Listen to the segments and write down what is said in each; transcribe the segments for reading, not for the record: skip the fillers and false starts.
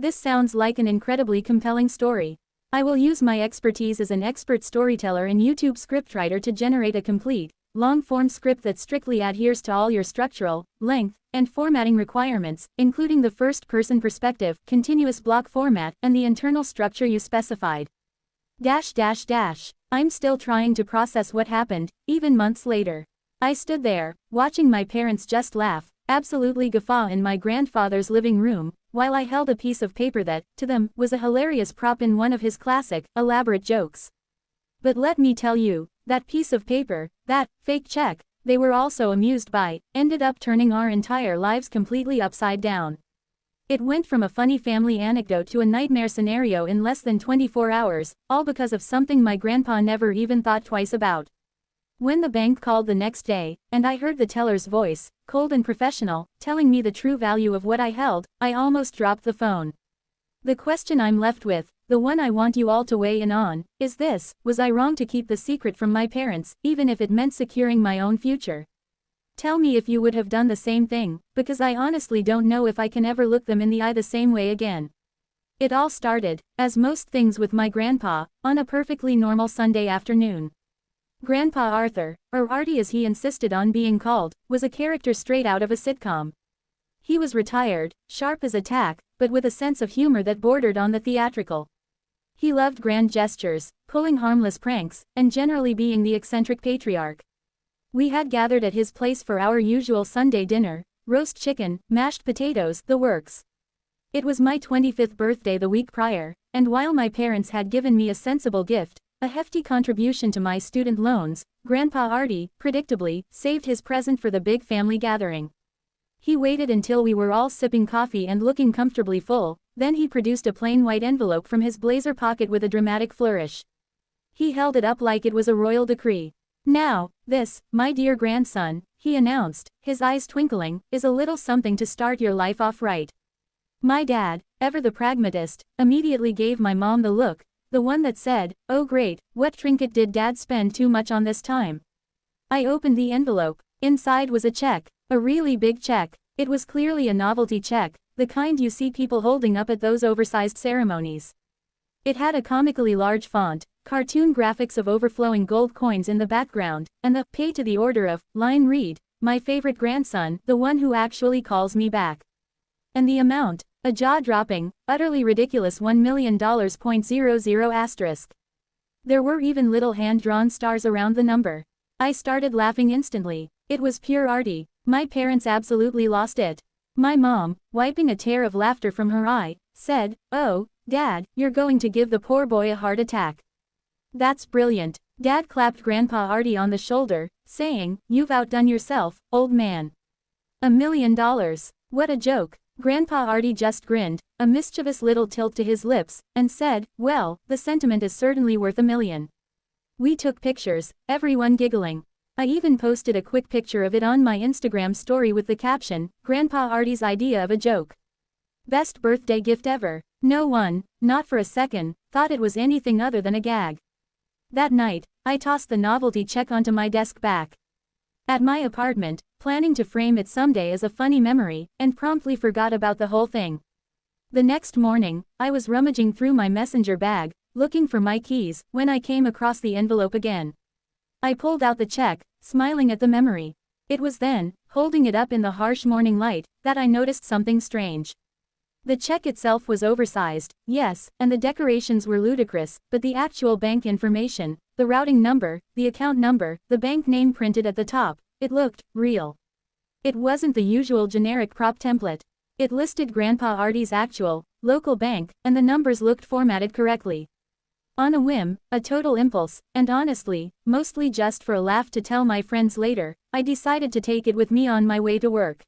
This sounds like an incredibly compelling story. I will use my expertise as an expert storyteller and YouTube scriptwriter to generate a complete, long-form script that strictly adheres to all your structural, length, and formatting requirements, including the first-person perspective, continuous block format, and the internal structure you specified. I'm still trying to process what happened, even months later. I stood there, watching my parents just laugh, absolutely guffaw in my grandfather's living room, while I held a piece of paper that, to them, was a hilarious prop in one of his classic, elaborate jokes. But let me tell you, that piece of paper, that fake check, they were also amused by, ended up turning our entire lives completely upside down. It went from a funny family anecdote to a nightmare scenario in less than 24 hours, all because of something my grandpa never even thought twice about. When the bank called the next day, and I heard the teller's voice, cold and professional, telling me the true value of what I held, I almost dropped the phone. The question I'm left with, the one I want you all to weigh in on, is this: was I wrong to keep the secret from my parents, even if it meant securing my own future? Tell me if you would have done the same thing, because I honestly don't know if I can ever look them in the eye the same way again. It all started, as most things with my grandpa, on a perfectly normal Sunday afternoon. Grandpa Arthur, or Artie as he insisted on being called, was a character straight out of a sitcom. He was retired, sharp as a tack, but with a sense of humor that bordered on the theatrical. He loved grand gestures, pulling harmless pranks, and generally being the eccentric patriarch. We had gathered at his place for our usual Sunday dinner, roast chicken, mashed potatoes, the works. It was my 25th birthday the week prior, and while my parents had given me a sensible gift, a hefty contribution to my student loans, Grandpa Artie, predictably, saved his present for the big family gathering. He waited until we were all sipping coffee and looking comfortably full, then he produced a plain white envelope from his blazer pocket with a dramatic flourish. He held it up like it was a royal decree. "Now, this, my dear grandson," he announced, his eyes twinkling, "is a little something to start your life off right." My dad, ever the pragmatist, immediately gave my mom the look, the one that said, "Oh great, what trinket did Dad spend too much on this time?" I opened the envelope. Inside was a check, a really big check. It was clearly a novelty check, the kind you see people holding up at those oversized ceremonies. It had a comically large font, cartoon graphics of overflowing gold coins in the background, and the "pay to the order of" line read, "My favorite grandson, the one who actually calls me back." And the amount, a jaw-dropping, utterly ridiculous $1 million. .00 *. There were even little hand-drawn stars around the number. I started laughing instantly. It was pure Artie. My parents absolutely lost it. My mom, wiping a tear of laughter from her eye, said, "Oh, Dad, you're going to give the poor boy a heart attack." "That's brilliant." Dad clapped Grandpa Artie on the shoulder, saying, "You've outdone yourself, old man. $1 million. What a joke." Grandpa Artie just grinned, a mischievous little tilt to his lips, and said, "Well, the sentiment is certainly worth $1 million." We took pictures, everyone giggling. I even posted a quick picture of it on my Instagram story with the caption, "Grandpa Artie's idea of a joke. Best birthday gift ever." No one, not for a second, thought it was anything other than a gag. That night, I tossed the novelty check onto my desk back at my apartment, planning to frame it someday as a funny memory, and promptly forgot about the whole thing. The next morning, I was rummaging through my messenger bag, looking for my keys, when I came across the envelope again. I pulled out the check, smiling at the memory. It was then, holding it up in the harsh morning light, that I noticed something strange. The check itself was oversized, yes, and the decorations were ludicrous, but the actual bank information, the routing number, the account number, the bank name printed at the top, it looked real. It wasn't the usual generic prop template. It listed Grandpa Artie's actual, local bank, and the numbers looked formatted correctly. On a whim, a total impulse, and honestly, mostly just for a laugh to tell my friends later, I decided to take it with me on my way to work.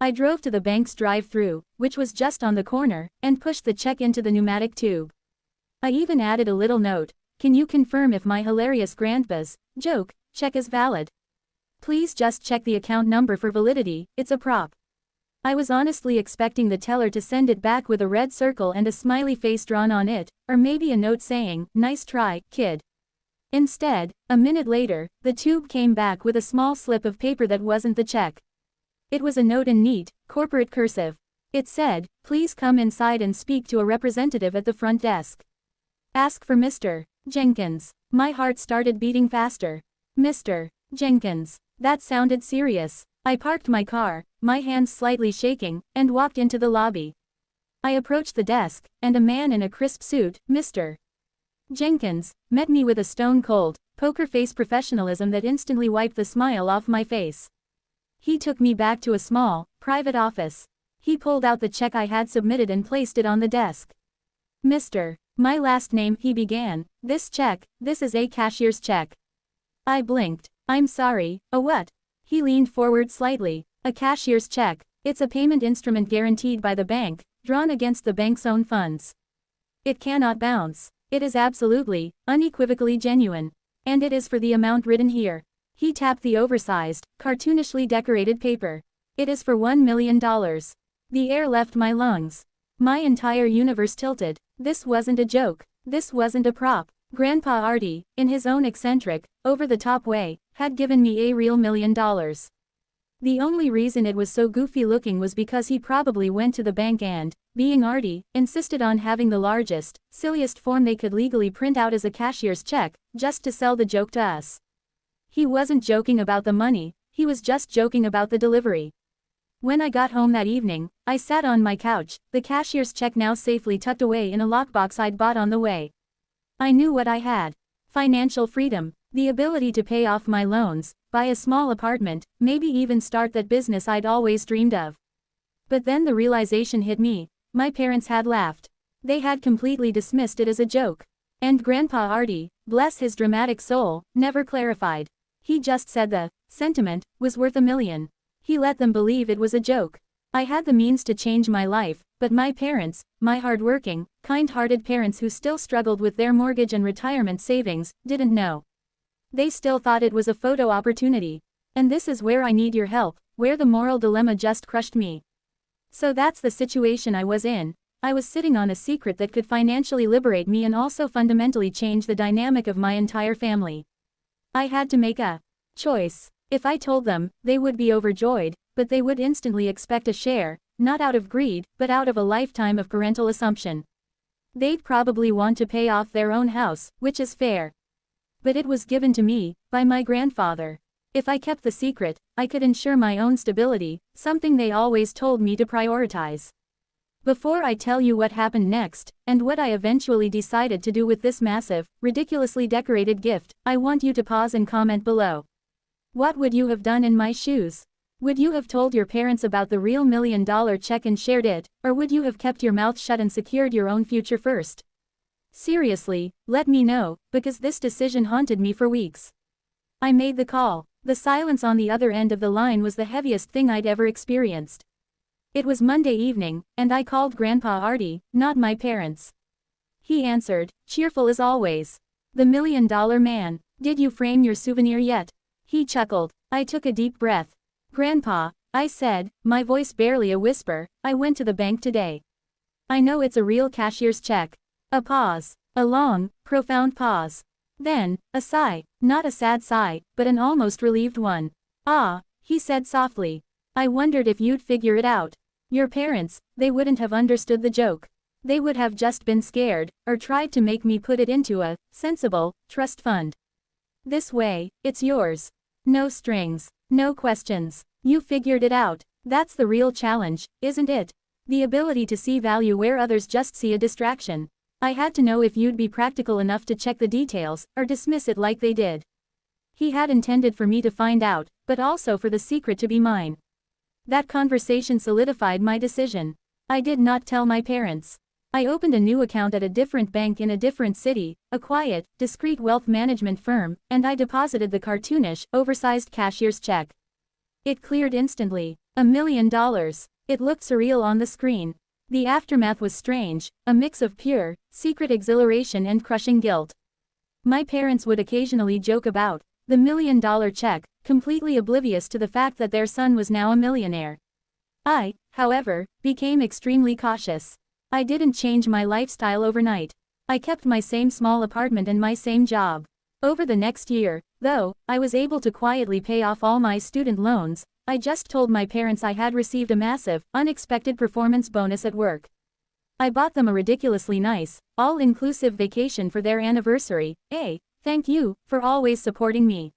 I drove to the bank's drive-thru, which was just on the corner, and pushed the check into the pneumatic tube. I even added a little note, "Can you confirm if my hilarious grandpa's joke check is valid? Please just check the account number for validity, it's a prop." I was honestly expecting the teller to send it back with a red circle and a smiley face drawn on it, or maybe a note saying, "Nice try, kid." Instead, a minute later, the tube came back with a small slip of paper that wasn't the check. It was a note in neat, corporate cursive. It said, "Please come inside and speak to a representative at the front desk. Ask for Mr. Jenkins." My heart started beating faster. Mr. Jenkins. That sounded serious. I parked my car, my hands slightly shaking, and walked into the lobby. I approached the desk, and a man in a crisp suit, Mr. Jenkins, met me with a stone-cold, poker-face professionalism that instantly wiped the smile off my face. He took me back to a small, private office. He pulled out the check I had submitted and placed it on the desk. "Mr. My last name," he began. "This is a cashier's check." I blinked. "I'm sorry, a what?" He leaned forward slightly. "A cashier's check. It's a payment instrument guaranteed by the bank, drawn against the bank's own funds. It cannot bounce. It is absolutely, unequivocally genuine. And it is for the amount written here." He tapped the oversized, cartoonishly decorated paper. "It is for $1 million. The air left my lungs. My entire universe tilted. This wasn't a joke. This wasn't a prop. Grandpa Artie, in his own eccentric, over-the-top way, had given me a real $1 million. The only reason it was so goofy looking was because he probably went to the bank and, being Artie, insisted on having the largest, silliest form they could legally print out as a cashier's check, just to sell the joke to us. He wasn't joking about the money, he was just joking about the delivery. When I got home that evening, I sat on my couch, the cashier's check now safely tucked away in a lockbox I'd bought on the way. I knew what I had. Financial freedom, the ability to pay off my loans, buy a small apartment, maybe even start that business I'd always dreamed of. But then the realization hit me. My parents had laughed. They had completely dismissed it as a joke. And Grandpa Artie, bless his dramatic soul, never clarified. He just said the sentiment was worth $1 million. He let them believe it was a joke. I had the means to change my life, but my parents, my hard-working, kind-hearted parents who still struggled with their mortgage and retirement savings, didn't know. They still thought it was a photo opportunity. And this is where I need your help, where the moral dilemma just crushed me. So that's the situation I was in. I was sitting on a secret that could financially liberate me and also fundamentally change the dynamic of my entire family. I had to make a choice. If I told them, they would be overjoyed, but they would instantly expect a share, not out of greed, but out of a lifetime of parental assumption. They'd probably want to pay off their own house, which is fair. But it was given to me, by my grandfather. If I kept the secret, I could ensure my own stability, something they always told me to prioritize. Before I tell you what happened next, and what I eventually decided to do with this massive, ridiculously decorated gift, I want you to pause and comment below. What would you have done in my shoes? Would you have told your parents about the real $1 million check and shared it, or would you have kept your mouth shut and secured your own future first? Seriously, let me know, because this decision haunted me for weeks. I made the call. The silence on the other end of the line was the heaviest thing I'd ever experienced. It was Monday evening, and I called Grandpa Artie, not my parents. He answered, cheerful as always. "The $1 million man, did you frame your souvenir yet?" He chuckled. I took a deep breath. "Grandpa," I said, my voice barely a whisper, "I went to the bank today. I know it's a real cashier's check." A pause. A long, profound pause. Then, a sigh, not a sad sigh, but an almost relieved one. "Ah," he said softly. "I wondered if you'd figure it out. Your parents, they wouldn't have understood the joke. They would have just been scared, or tried to make me put it into a sensible trust fund. This way, it's yours. No strings, no questions. You figured it out. That's the real challenge, isn't it? The ability to see value where others just see a distraction. I had to know if you'd be practical enough to check the details, or dismiss it like they did." He had intended for me to find out, but also for the secret to be mine. That conversation solidified my decision. I did not tell my parents. I opened a new account at a different bank in a different city, a quiet, discreet wealth management firm, and I deposited the cartoonish, oversized cashier's check. It cleared instantly. $1 million. It looked surreal on the screen. The aftermath was strange, a mix of pure, secret exhilaration and crushing guilt. My parents would occasionally joke about the $1 million check, completely oblivious to the fact that their son was now a millionaire. I, however, became extremely cautious. I didn't change my lifestyle overnight. I kept my same small apartment and my same job. Over the next year, though, I was able to quietly pay off all my student loans, I just told my parents I had received a massive, unexpected performance bonus at work. I bought them a ridiculously nice, all-inclusive vacation for their anniversary. Thank you for always supporting me.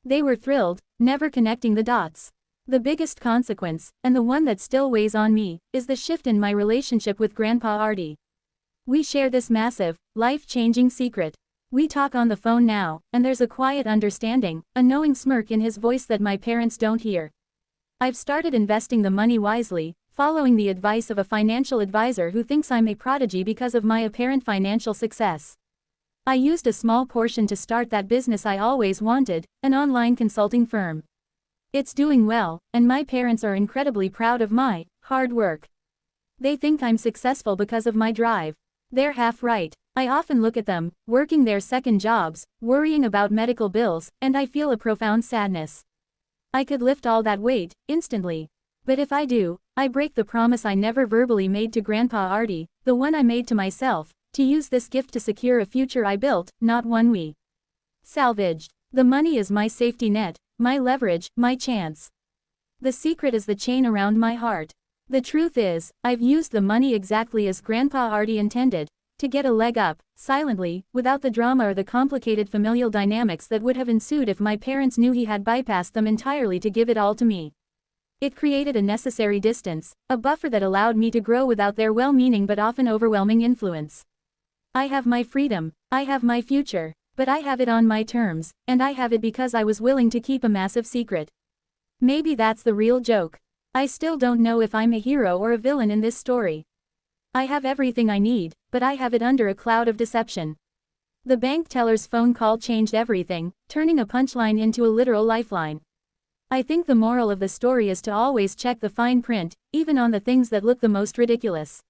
They were thrilled, never connecting the dots. The biggest consequence, and the one that still weighs on me, is the shift in my relationship with Grandpa Artie. We share this massive, life-changing secret. We talk on the phone now, and there's a quiet understanding, a knowing smirk in his voice that my parents don't hear. I've started investing the money wisely, following the advice of a financial advisor who thinks I'm a prodigy because of my apparent financial success. I used a small portion to start that business I always wanted, an online consulting firm. It's doing well, and my parents are incredibly proud of my hard work. They think I'm successful because of my drive. They're half right. I often look at them, working their second jobs, worrying about medical bills, and I feel a profound sadness. I could lift all that weight, instantly. But if I do, I break the promise I never verbally made to Grandpa Artie, the one I made to myself, to use this gift to secure a future I built, not one we salvaged. The money is my safety net, my leverage, my chance. The secret is the chain around my heart. The truth is, I've used the money exactly as Grandpa Artie intended, to get a leg up, silently, without the drama or the complicated familial dynamics that would have ensued if my parents knew he had bypassed them entirely to give it all to me. It created a necessary distance, a buffer that allowed me to grow without their well-meaning but often overwhelming influence. I have my freedom, I have my future, but I have it on my terms, and I have it because I was willing to keep a massive secret. Maybe that's the real joke. I still don't know if I'm a hero or a villain in this story. I have everything I need, but I have it under a cloud of deception. The bank teller's phone call changed everything, turning a punchline into a literal lifeline. I think the moral of the story is to always check the fine print, even on the things that look the most ridiculous.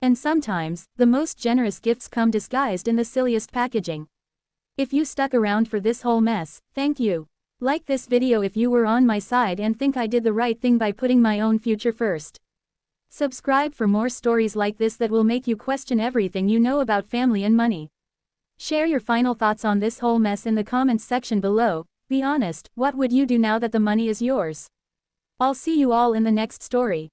And sometimes, the most generous gifts come disguised in the silliest packaging. If you stuck around for this whole mess, thank you. Like this video if you were on my side and think I did the right thing by putting my own future first. Subscribe for more stories like this that will make you question everything you know about family and money. Share your final thoughts on this whole mess in the comments section below. Be honest, what would you do now that the money is yours? I'll see you all in the next story.